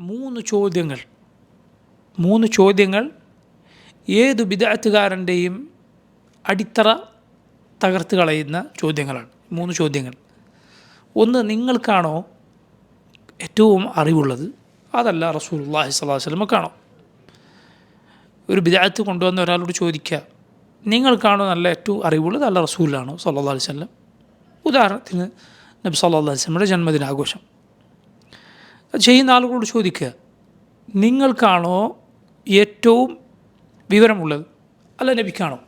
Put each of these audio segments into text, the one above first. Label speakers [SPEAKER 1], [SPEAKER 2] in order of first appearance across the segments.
[SPEAKER 1] മൂന്ന് ചോദ്യങ്ങൾ ഏതു ബിദ്അത്തുകാരൻ്റെയും അടിത്തറ തകർത്ത് കളയുന്ന ചോദ്യങ്ങളാണ്. 3 ചോദ്യങ്ങൾ. ഒന്ന്, നിങ്ങൾക്കാണോ ഏറ്റവും അറിവുള്ളത്, അതല്ല റസൂലുള്ളാഹി സ്വല്ലല്ലാഹു അലൈഹി വസല്ലമക്കാണോ? ഒരു ബിദ്അത്ത് കൊണ്ടുവന്ന ഒരാളോട് ചോദിക്കുക, നിങ്ങൾക്കാണോ നല്ല ഏറ്റവും അറിവുള്ളത്, അല്ല റസൂലാണോ സ്വല്ലല്ലാഹു അലൈഹി വസല്ലം? ഉദാഹരണത്തിന് നബി സ്വല്ലല്ലാഹു അലൈഹി വസല്ലമയുടെ ജന്മദിനാഘോഷം ചെയ്യുന്ന ആളുകളോട് ചോദിക്കുക, നിങ്ങൾക്കാണോ ഏറ്റവും വിവരമുള്ളത്, അല്ല നബിക്കാണോ?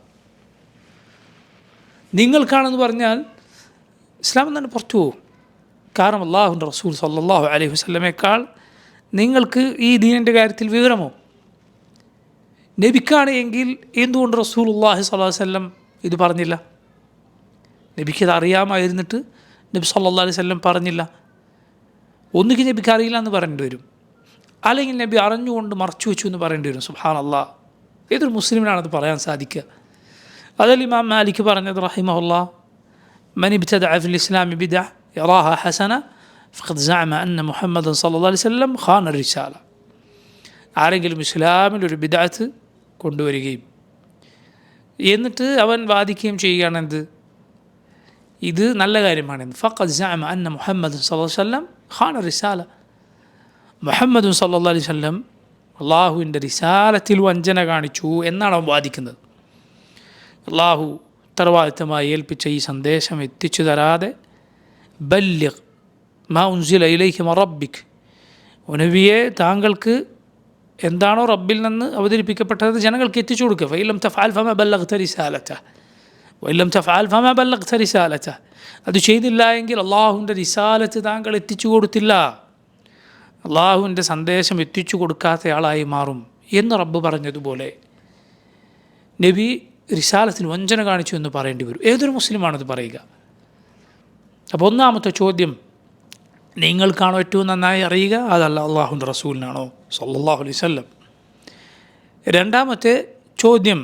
[SPEAKER 1] നിങ്ങൾക്കാണെന്ന് പറഞ്ഞാൽ ഇസ്ലാം തന്നെ പുറത്തു പോകും. കാരണം അല്ലാഹുവിൻ്റെ റസൂൽ സ്വല്ലല്ലാഹു അലൈഹി വസല്ലമയേക്കാൾ നിങ്ങൾക്ക് ഈ ദീനിൻ്റെ കാര്യത്തിൽ വിവരമോ? നബിക്കാണ് എങ്കിൽ എന്തുകൊണ്ട് റസൂലുള്ളാഹി സ്വല്ലല്ലാഹു അലൈഹി വസല്ലം ഇത് പറഞ്ഞില്ല? നബിക്കത് അറിയാമായിരുന്നിട്ട് നബി സ്വല്ലല്ലാഹു അലൈഹി വസല്ലം പറഞ്ഞില്ല. ഒന്നുകിൽ നബിക്ക് അറിയില്ല എന്ന് പറയേണ്ടി വരും, അല്ലെങ്കിൽ നബി അറിഞ്ഞുകൊണ്ട് മറച്ചു വെച്ചു എന്ന് പറയേണ്ടി വരും. സുബ്ഹാനല്ലാഹ്, ഏതൊരു മുസ്ലിമിനാണത് പറയാൻ സാധിക്കുക? അതല്ല ഇമാം മാലിക് പറഞ്ഞത് റഹിമഹുല്ലാഹ്, മൻ ഇബ്തദഅ ഫിൽ ഇസ്ലാമി ബിദ്അ യറാഹ ഹസന ഫഖദ് സഅമ അന്ന മുഹമ്മദൻ സ്വല്ലല്ലാഹു അലൈഹി വസല്ലം ഖാന റിസാല. ആരെങ്കിലും ഇസ്ലാമിൽ ഒരു ബിദ്അത്ത് കൊണ്ടുവരികയും എന്നിട്ട് അവൻ വാദിക്കുകയും ചെയ്യുകയാണെന്ത്, ഇത് നല്ല കാര്യമാണെന്ന്, ഫഖദ് സഅമ അന്ന മുഹമ്മദൻ സ്വല്ലല്ലാഹു അലൈഹി വസല്ലം ഖാന റിസാല, മുഹമ്മദ് സ്വല്ലല്ലാഹു അലൈഹി വസല്ലം അള്ളാഹുവിൻ്റെ റിസാലത്തിൽ വഞ്ചന കാണിച്ചു എന്നാണ് അവൻ വാദിക്കുന്നത്. അള്ളാഹു ഉത്തരവാദിത്തമായി ഏൽപ്പിച്ച ഈ സന്ദേശം എത്തിച്ചു തരാതെ, ബല്ലിഗ് മാ ഉൻസില ഇലൈക മിർ റബ്ബിക്, നബിയെ താങ്കൾക്ക് എന്താണോ റബ്ബിൽ നിന്ന് അവതരിപ്പിക്കപ്പെട്ടത് ജനങ്ങൾക്ക് എത്തിച്ചു കൊടുക്കുക. ഫഇല്ലം തഫഅൽ ഫമാ ബല്ലഗ്ത റിസാലതഹ വഇല്ലം തഫഅൽ ഫമാ ബല്ലഗ്ത റിസാലതഹ, അത് ചെയ്തില്ല എങ്കിൽ അള്ളാഹുവിൻ്റെ റിസാലത്ത് താങ്കൾ എത്തിച്ചു കൊടുത്തില്ല, അള്ളാഹുവിൻ്റെ സന്ദേശം എത്തിച്ചു കൊടുക്കാത്തയാളായി മാറും എന്ന് റബ്ബ് പറഞ്ഞതുപോലെ നബി റിസാലത്തിൽ വഞ്ചന കാണിച്ചു എന്ന് പറയേണ്ടി വരും. ഏതൊരു മുസ്ലിമാണത് പറയുക? അപ്പോൾ ഒന്നാമത്തെ ചോദ്യം, നിങ്ങൾക്കാണോ ഏറ്റവും നന്നായി അറിയുക, അതല്ല അള്ളാഹുവിൻ്റെ റസൂലിനാണോ സ്വല്ലല്ലാഹു അലൈഹി വസല്ലം? രണ്ടാമത്തെ ചോദ്യം,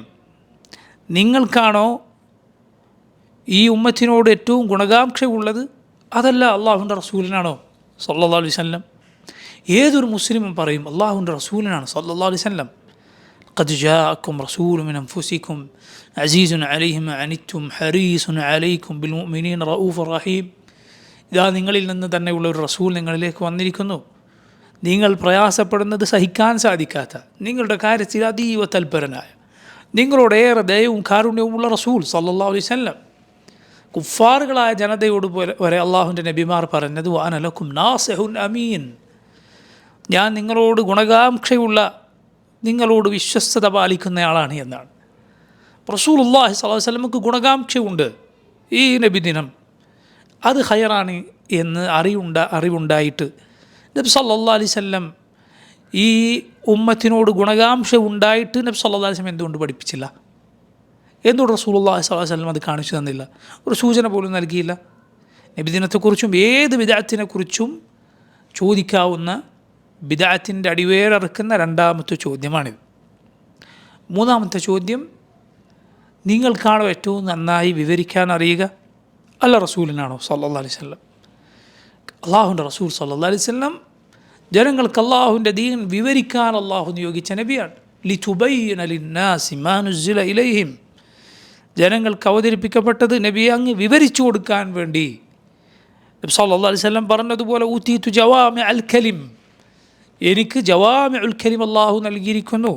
[SPEAKER 1] നിങ്ങൾക്കാണോ ഈ ഉമ്മത്തിനോട് ഏറ്റവും ഗുണകാംക്ഷ ഉള്ളത്, അതല്ല അള്ളാഹുവിൻ്റെ റസൂലിനാണോ സ്വല്ലല്ലാഹു അലൈഹി വസല്ലം? ഏതൊരു മുസ്ലിമും പറയും അള്ളാഹുവിൻ്റെ റസൂലിനാണ് സ്വല്ലല്ലാഹു അലൈഹി വസല്ലം. ഖദ് ജാഅക്കും റസൂലുൻ മിൻ അൻഫുസിക്കും അസീസുൻ അലൈഹി മാ അനിത്തും ഹരീസുൻ അലൈക്കും ബിൽ മുഅ്മിനീന റഊഫുർ റഹീം. ഇതാ നിങ്ങളിൽ നിന്ന് തന്നെയുള്ള ഒരു റസൂൽ നിങ്ങളിലേക്ക് വന്നിരിക്കുന്നു, നിങ്ങൾ പ്രയാസപ്പെടുന്നത് സഹിക്കാൻ സാധിക്കാത്ത, നിങ്ങളുടെ കാര്യത്തിൽ അതീവ തൽപരനായ, നിങ്ങളോടേറെ ദയവും കാരുണ്യവുമുള്ള റസൂൽ സ്വല്ലല്ലാഹു അലൈഹി വസല്ലം. കുഫാറുകളായ ജനതയോട് വരെ അള്ളാഹുവിൻ്റെ നബിമാർ പറഞ്ഞത് വഅന ലക്കും നാസിഹുൻ അമീൻ, ഞാൻ നിങ്ങളോട് ഗുണകാംക്ഷയുള്ള, നിങ്ങളോട് വിശ്വസ്തത പാലിക്കുന്നയാളാണ് എന്നാണ്. റസൂലുള്ളാഹി സ്വല്ലല്ലാഹു അലൈഹി വസല്ലമക്ക് ഗുണകാംക്ഷയുണ്ട്. ഈ നബിദിനം അത് ഖൈറാണ് എന്ന് അറിവുണ്ടായിട്ട് നബി സല്ലല്ലാഹു അലൈഹി വസല്ലം ഈ ഉമ്മത്തിനോട് ഗുണകാംക്ഷ ഉണ്ടായിട്ട് നബി സല്ലല്ലാഹു അലൈഹി വസല്ലം എന്തുകൊണ്ട് പഠിപ്പിച്ചില്ല? എന്തുകൊണ്ട് റസൂലുള്ളാഹി സ്വല്ലല്ലാഹു അലൈഹി വസല്ലം അത് കാണിച്ചു തന്നില്ല? ഒരു സൂചന പോലും നൽകിയില്ല. നബിദിനത്തെക്കുറിച്ചും ഏത് ബിദ്അത്തിനെക്കുറിച്ചും ചോദിക്കാവുന്ന ബിദ്അത്തിൻ്റെ അടിവേരറുക്കുന്ന രണ്ടാമത്തെ ചോദ്യമാണിത്. മൂന്നാമത്തെ ചോദ്യം, നിങ്ങൾക്കാണോ ഏറ്റവും നന്നായി വിവരിക്കാൻ അറിയുക, അല്ല റസൂലിനാണോ സ്വല്ലല്ലാഹു അലൈഹി വസല്ലം? അള്ളാഹുവിൻ്റെ റസൂൽ സ്വല്ലല്ലാഹു അലൈഹി വസല്ലം ജനങ്ങൾക്ക് അള്ളാഹുവിൻ്റെ ദീൻ വിവരിക്കാൻ അള്ളാഹു നിയോഗിച്ച നബിയാണ്. ലിതുബയ്യിന ലിന്നാസി മാ നുസ്സില ഇലൈഹിം, ജനങ്ങൾക്ക് അവതരിപ്പിക്കപ്പെട്ടത് നബിയെ അങ്ങ് വിവരിച്ചു കൊടുക്കാൻ വേണ്ടി. നബി സല്ലല്ലാഹു അലൈഹി വസല്ലം പറഞ്ഞതുപോലെ ഊതീതു ജവാമിഅൽ കലിം, എനിക്ക് ജവാമിഉൽ കലിം അള്ളാഹു നൽകിയിരിക്കുന്നു.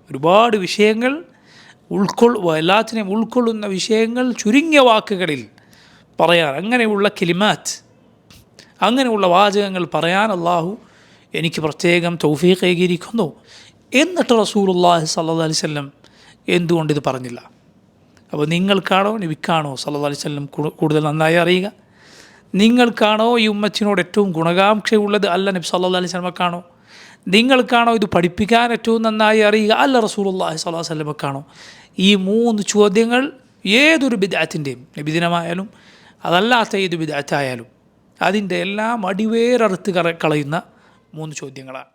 [SPEAKER 1] ഒരുപാട് വിഷയങ്ങൾ എല്ലാത്തിനെയും ഉൾക്കൊള്ളുന്ന വിഷയങ്ങൾ ചുരുങ്ങിയ വാക്കുകളിൽ പറയാൻ, അങ്ങനെയുള്ള കലിമാത്ത്, അങ്ങനെയുള്ള വാചകങ്ങൾ പറയാൻ അള്ളാഹു എനിക്ക് പ്രത്യേകം തൗഫീഖ് ഏകിയിരിക്കുന്നു. എന്നിട്ട് റസൂലുള്ളാഹി സ്വല്ലല്ലാഹു അലൈഹി വസല്ലം എന്തുകൊണ്ടിത് പറഞ്ഞില്ല? അപ്പോൾ നിങ്ങൾക്കാണോ നബിക്കാണോ സ്വല്ലല്ലാഹു അലൈഹി വസല്ലം കൂടുതൽ നന്നായി അറിയുക? നിങ്ങൾക്കാണോ ഈ ഉമ്മത്തിനോട് ഏറ്റവും ഗുണകാംക്ഷയുള്ളത്, അല്ല നബി സല്ലല്ലാഹു അലൈഹി വസല്ലമക്കാണോ? നിങ്ങൾക്കാണോ ഇത് പഠിപ്പിക്കാൻ ഏറ്റവും നന്നായി അറിയുക, അല്ല റസൂലുള്ളാഹി സ്വല്ലല്ലാഹു അലൈഹി വസല്ലമക്കാണോ? ഈ 3 ചോദ്യങ്ങൾ ഏതൊരു ബിദ്അത്തിൻ്റെയും, നബിദിനമായാലും അതല്ലാത്ത ഏത് ബിദ്അത്തായാലും, അതിൻ്റെ എല്ലാം അടിവേരറുത്ത് കളയുന്ന 3 ചോദ്യങ്ങളാണ്.